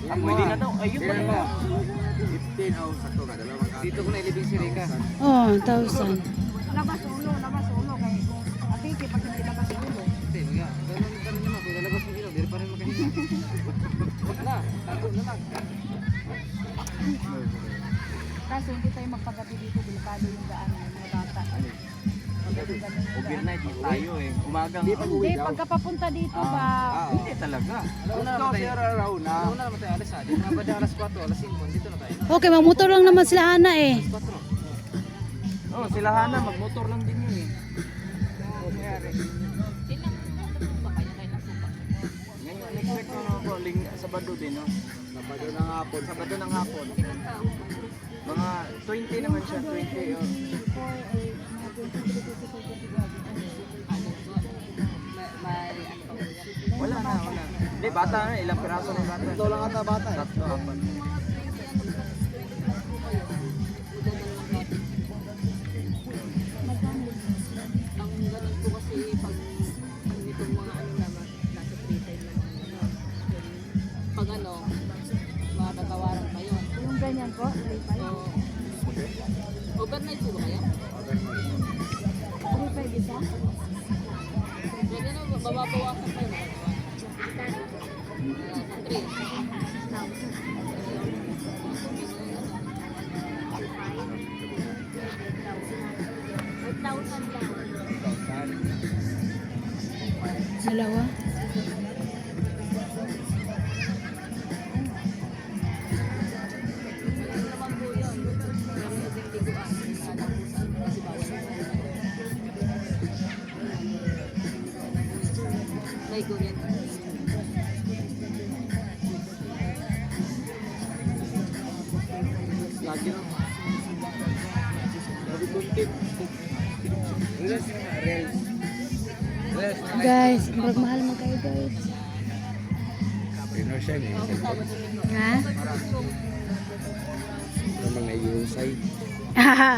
Pwede na daw. Ayun pa Tingnan na. mo. 15 o sakto ka. Dalawang ka. Dito ko na ilibing si Rika. Oh, 1,000. Labas ulo kay Atiki pag hindi labas ulo. Hindi, mga. Ganun kami naman. Kung lalabas mo ilaw, di pa rin makahinga. Huwag na. Tago na lang. Kaso hindi tayo magpagabi dito, delikado yung daan ng mga bata. Overnight tayo eh. Umagang. Hindi, pagka papunta dito ba? Hindi talaga. Una naman tayo. Una naman tayo alas 6. Di nga ba alas 4, alas 5. Dito na tayo. Okay, magmotor lang naman sila Hana eh. 4. Oh, sila Hana, magmotor lang din yun eh. Ngayon, expect ko no, Sabado din, no? Sabado ng hapon. Sabado ng hapon. Mga 20 naman siya, 20. Oh. Wala na. Hindi, bata na. Ilang piraso ng bata. Ito lang ata bata eh. 3, 4. Ang ganun po kasi pag itong mga ano naman, nasa free time naman. Pag ano, matatawaran pa yun. Yung ganyan po, So, overnight po ba kayo? 3-5 isa? Pwede na, mababawasan pa yun. Sa 3. Dalawa. May gawin. Lagi lang. Sabi ko, tip. Reels. Guys, mahal mo kayo guys. Pino siya eh. Ha? Namang naiusay. Haha.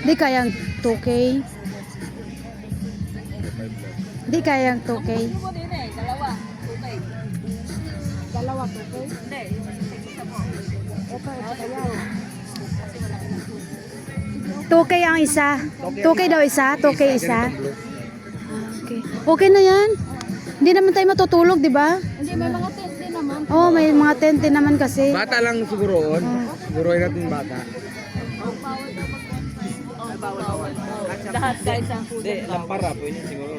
Di kayang 2K. Di kayang 2K. Ano mo din eh, dalawa. Okay. Dalawa po po. Hindi, yung isa mo. Ito kaya. 2K ang isa. 2K daw isa. 2K isa. Okay. Okay na yan. Hindi naman tayo matutulog, di ba? Hindi, may mga tent din naman. Oh, may mga tent din naman kasi. Bata lang siguroon. Siguroin natin bata. Bawal. Lahat guys ang food. Hindi, lampara po yun siguro.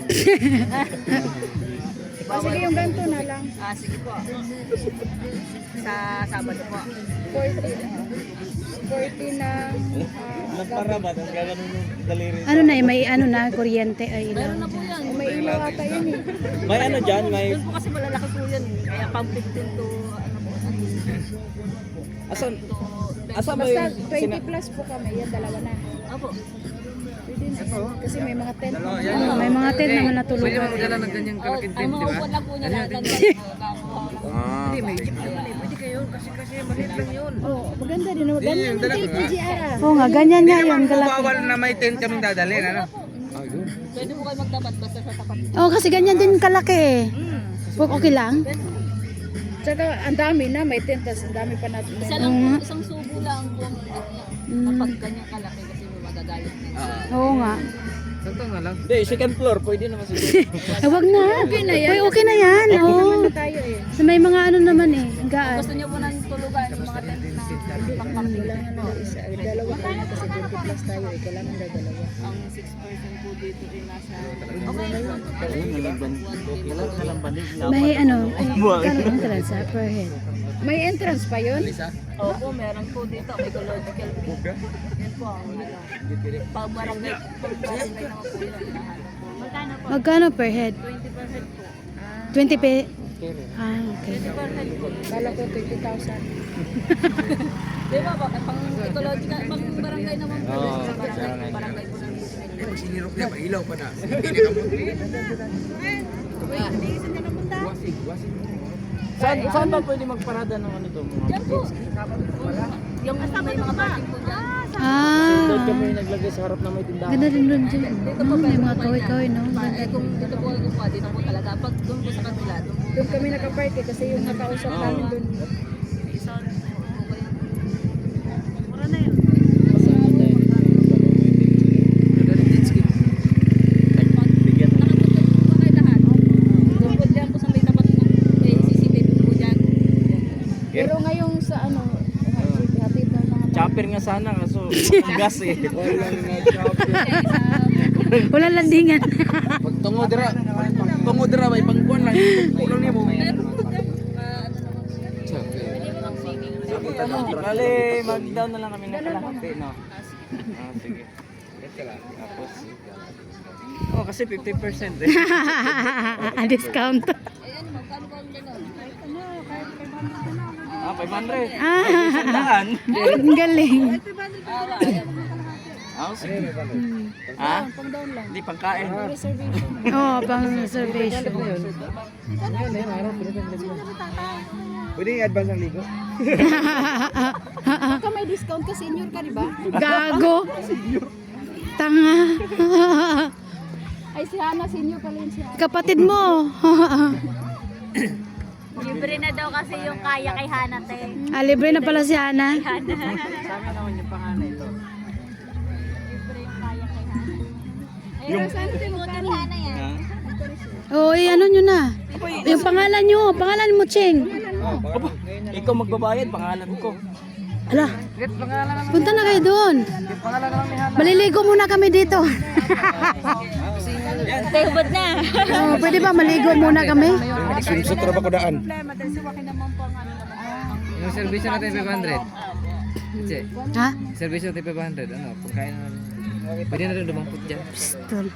Sige, yung ganito na lang. Sige po. Sa Sabado po. 40 na. Lampara ba? Tapos gano'n yung daliri. Ano na, may ano na, kuryente ay Meron ilaw. na po yan. May ilaw ata yun eh. May ano dyan? May... Yun po kasi malalaki po yan. Kaya pang 15 to ano po. Asan? To Asan ba Basta yung... 20 plus po kami. Yan, dalawa na. Opo. Pwede na. Kasi may mga tent. Oh, may mga tent naman Pwede natulugan. mo magdala ng ganyang kalaking Ay, tent, di ba? maupod lang po niya lahat. Hindi, may jeep naman eh. Pwede kayo kasi maliit lang yun. Oh, maganda din. Ganyan yung tent ni GR. Oo nga, ganyan nga yun. Kalaki. Bawal na may tent kaming dadalhin, ano? Pwede po kayo magdapat basta sa tapat. Oh, kasi ganyan din kalaki eh. Okay lang? Tsaka ang dami na. May tent. Tas ang dami pa natin. Isa lang, isang subo lang po ang kapag ganyang kalaki kasi may magagalit na. Oo nga. Santo nga lang. Hindi, second floor. Pwede naman siguro. Eh, wag na. Okay na yan. Okay na yan. Oo. Tayo eh. So, may mga ano naman eh. Gaan. Gusto niyo po nang tulugan yung mga tent na pang-parking. Isa, dalawa kami kasi 20 plus tayo eh. Kailangan na dalawa. Ang 6% po dito ay nasa... Kailan ka lang balik. May ano. Ay, kano ang transa per head? May entrance pa yun? Opo, meron po dito. Ecological po. Yan po ang ano. Pag-barangay. Pag-barangay naman po yun. Magkano po? Magkano per head? 20% po. 20 pe. Ah, okay. 20% po. Kala ko 20,000. Di ba ba? Pang ecological, pang barangay naman po. Sa barangay po namin. Sinirok niya, mailaw pa na. Hindi na Saan ba pwede magparada ng ano to? Diyan po. Yung may mga parking po dyan. Ah, Kami naglagay sa harap na may tindahan. ganda din doon dyan. May mga kaway-kaway, no? Eh, kung dito po ako pa, dito po talaga. Pag doon po sa kanila, Doon kami nakapark eh, kasi yung nakausap namin doon. Mura na yun. Pero ngayong sa ano, hatid ng mga Chopper nga sana kaso ang gas eh. Walang landingan. Pagtungo dira may pangkuan lang. Kulang niya mo. Bale, mag-down na lang kami ng kalahati, no? Sige. Tapos, kasi 50% eh. Discount. 500. Ah, 100. ang galing. Sige. pang-down lang. Hindi, pangkain. Reservation. Oh, pang reservation. Pwede i-advance ang ligo? Baka may discount ka, senior ka, di ba? Gago. Tanga. Ay, si Hana, senior pala yun siya. Kapatid mo. Libre na daw kasi yung kaya kay Hanate. Libre na pala si Ana. Sa amin naman yung pangalan ito. Libre yung kaya kay Hana. Ayun, saan ito yung Ito ni Hana yan. Oh, ano nyo na? Yung pangalan mo, Cheng. Ikaw magbabayad, pangalan ko. Ala, punta na kayo doon. Maliligo muna kami dito. Tebot na. Oh, pwede ba maligo muna kami? Swimsuit ra ba ko daan? Yung servisyo natin 500. Che, Ha? servisyo natin 500. Ano, pagkain na. Pwede na rin dumampot dyan. Pistol.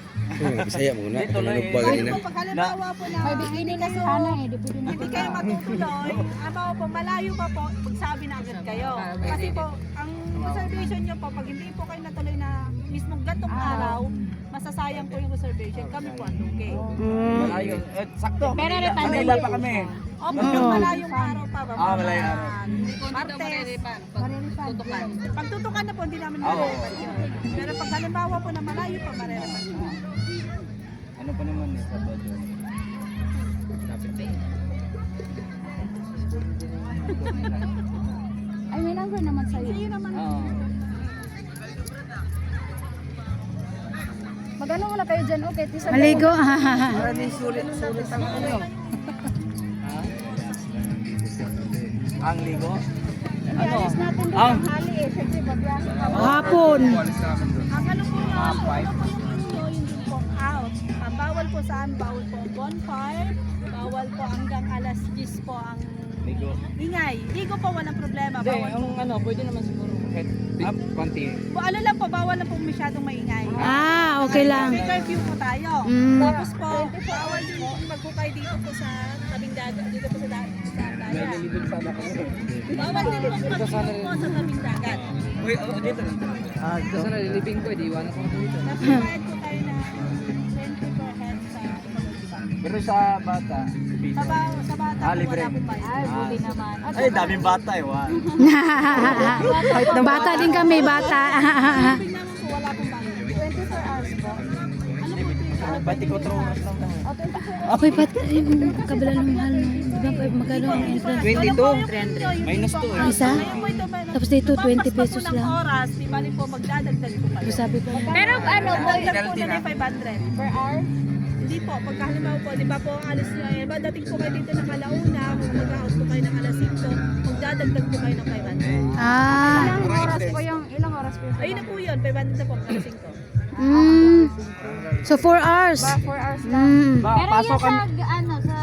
Bisaya mo na. Tumanog pa ganina. Halimbawa po na May bikini na si Hana eh, di pwede na. hindi kayo matutuloy, halimbawa po malayo pa po, magsabi na agad kayo. Kasi po, ang reservation nyo po, pag hindi po kayo natuloy na mismong gatong araw, masasayang po yung reservation. Kami po ang okay. Malayo. Sakto. Pero refundable. Manila pa kami. Opo, yung malayong araw pa ba? Malayong araw. Martes. tutukan. Pag tutukan na po, hindi namin marerepand yun. Pero pag halimbawa po na malayo pa, marerepand yun. Ano pa naman eh, sa Bajo? Ay, may number naman sa'yo. Sa'yo naman. Oo. Magano wala kayo dyan, okay? Tisa Maligo. Maraming sulit ang ano. Ang ligo? Ano? Alis natin doon Ang? ang hali eh. Siyempre, babiyahe ka. Hapon. Ang ano po yun, ano po yung inyo, yun din po out. Bawal po saan, bawal po ang bonfire, bawal po hanggang alas 10 po ang Ligo. ingay. Ligo po, walang problema. Hindi, Bawal po. ang ano, pwede naman siguro. Kahit konti. Ano lang po, bawal lang po masyadong maingay. Okay lang. May curfew po tayo. Mm. Tapos po, bawal din po maghukay dito po sa tabing dagat, dito po sa dagat. Nalilibig sana ako. Bawal din po maghukay po sa tabing dagat. Uy, dito. Dito sa nalilibing ko, di iwanan ko dito. Tapos bayad po tayo na 20 per head sa pag-isa. Pero sa bata, Sa bata po, libre. wala po bayad. Ay, buti naman. ay, daming bata eh. Wow. Bata din kami, bata. Shopping naman po, wala pong bayad. 24 hours po. Ano po ito? 24 oras lang tayo. O, 24 Okay, ba't yung kabila ng mahal no? Di ba magkano ang entrance? 22. Minus 2 eh. Isa? Ngayon po ito, Tapos dito, 20 pampas pa po pesos ng lang. oras, di ba rin po magdadagdag po kayo. Sabi ko, Pero ano, Magdadagdag po na may 500. per hour. Hindi po, pagka halimbawa po, di ba po, alis nyo, ba dating po kayo dito ng alauna, kung mag-out po kayo ng alas 5, magdadagdag po kayo ng 500. Ilang oras po yung Ayun na po yun, 500 na po, alas 5. So 4 hours. 4 hours lang. pero Pasok yung sa, ano, sa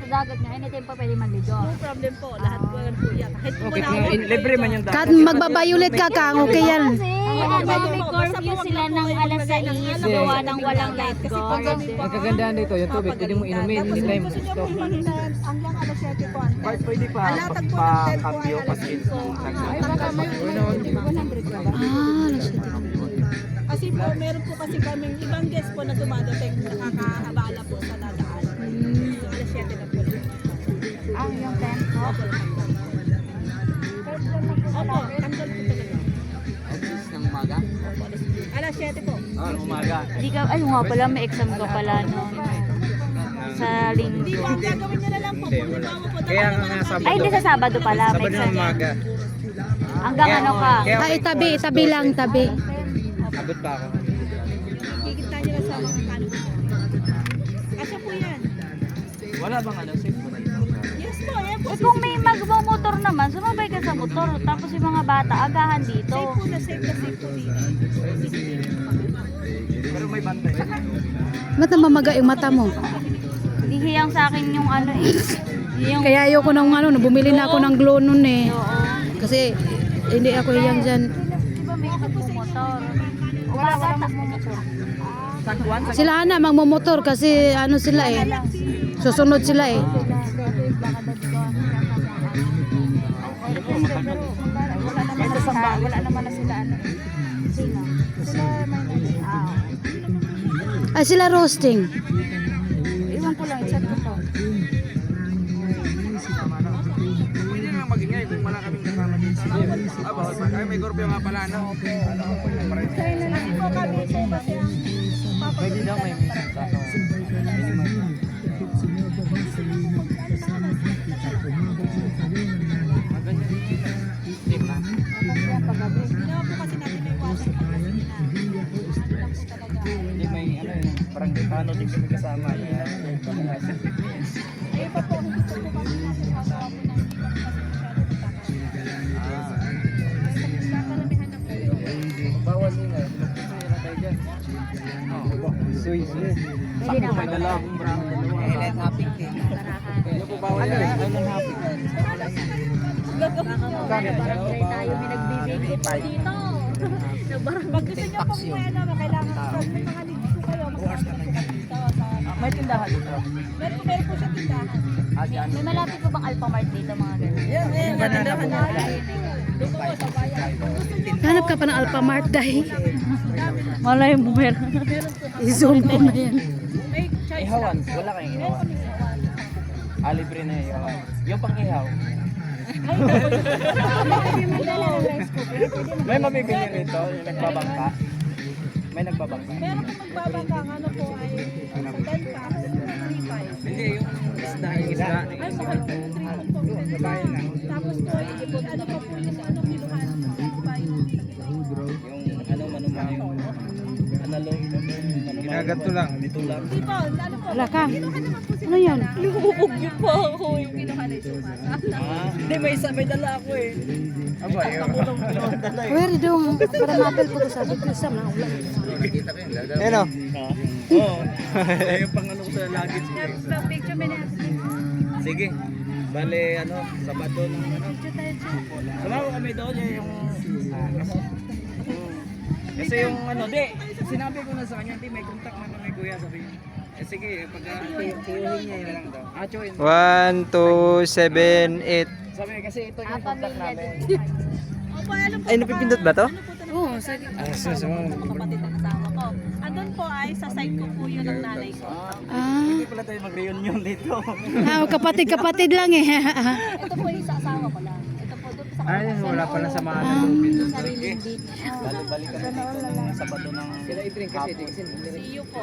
dagat nyo, anytime pa pwede maligo. No problem po, lahat po yan po yan. Kahit po Okay, wala ako, libre man yung Kat dapat. magbabayulit ka kang, okay yan. Kasi, ano, may curfew sila ng alas 6, gawa ng walang lifeguard. Ang kagandahan dito, yung tubig, pwede mo inumin anytime Gusto gusto. nyo po mag-tent, hanggang alas 7 po ang tent. Pwede pa, Alatag po ng tent po ay pa-cambio, alas 5. Ay, baka may 100 ka ba? Kasi po, meron po kasi kaming ibang guest po na dumadating nakakaabala po sa dadaan. So, alas 7 na po. Yung tent mo? Opo, tanggal po talaga. Alas 7 po. Umaga. Hindi ka, ay nga pala, may exam ka pala no. Sa Hindi linggo. po, ang gagawin nyo na lang po. Halimbawa po, Kaya nga nga Ay, hindi sa Sabado pala. May Sabado exam. ng umaga. Hanggang ano ka? Ay, tabi lang, tabi. Abot pa ako. Kikita nyo lang sa mga kano. Asa po yan? Wala bang ano? Safe po dito. Yes po, yan po. Eh kung may magmomotor naman, sumabay ka sa motor. Tapos yung mga bata, agahan dito. Safe po na safe po dito. Pero may bantay. Ba't namamaga yung mata mo? Hindi hiyang sa akin yung ano eh. Yung, Kaya ayoko nang bumili na ako ng glow nun eh. oo. Kasi hindi ako hiyang dyan. Di ba may magmomotor? Wala magmomotor. Sila ana magmomotor kasi ano sila eh. Susunod sila eh. Wala naman na sila ano. Sino? Sila may Ay sila roasting. Iwan ko lang, i-chat ko to. Pwede na magingay kung wala kaming kasama dito. Ay, may group yung nga pala, no? Hindi po kami sa kasi ang Pwede daw may minsan. ginawa po kasi natin may iwasan pag kasi Hindi may ano yun. Parang paano din kami kasama. Ayun pa po, gusto po kami natin hagawa po ng hindi kami kasi kakaramihan ng kayo. Bawal yun eh. Magpusuyo na tayo dyan. Suy. Pwede na May dala akong brang dalawa. Let happy tea. Ano po bawal yun? Island happy. Gagawin nyo. Barangay tayo, binagbibigay pa dito. Pag gusto nyo pong may ano, kailangan pag may mga needs po kayo, magkakaroon po kayo dito sa... May tindahan dito. Meron po siya tindahan. Dyan. May malapit po bang Alphamart dito mga ganun? Yan, tindahan na. Doon po sa bayan. Kung gusto nyo Hanap ka pa ng Alphamart dahil. Malay mo meron. I-zoom ko na yan. may charge Ihawan. lang. Wala kayong Meron ihawan. kami ihawan. Libre na ihawan. Yung pang ihaw. May mabibili rito. Yung nagbabangka. May nagbabangka. Meron kung magbabangka ang ano po ay sa 10 packs, 3.5. Hindi, yung isda. Yung isda. Ay, mahal po yung 3 po. Tapos po, ano pa po yung ano kiluhan? 5. Yung ano, manumang yung analog. Ginaganto lang. Dito lang. Hindi po, ano po? Wala ka. Kiluhan naman po sila. Ano yan? Lumubugyo pa ako. Yung kiluhan ay sumas. Hindi, may dala ako eh. Aba, yung dala eh. Where dong? Para mapel po to sa video sa mga ulan. Hello. Oo. Yung pang ano ko sa luggage ko eh. Picture mo na. Sige. Bale, ano, Sabado ng ano. Sumama kami doon yung kasi yung ano, sinabi ko na sa kanya, may contact na kami kuya, sabi niya. Sige, pag tiyuhin niya yun lang daw. Tiyuhin. 1, 2, 7, 8. Sabi niya, kasi ito yung contact namin. Opo, alam po. Ay, napipindot ba to? Oo, sige. Kapatid ng kasama ko. Andun po ay sa side ko po yun ng nanay ko. Ah, Hindi pala tayo mag-reunion dito. kapatid lang eh. Ito po yung sa asawa ko lang. Ito po doon sa Ay, wala pala sa mga Sariling beat. Balik kami dito ng Sabado ng Sila i-drink kasi, See you po.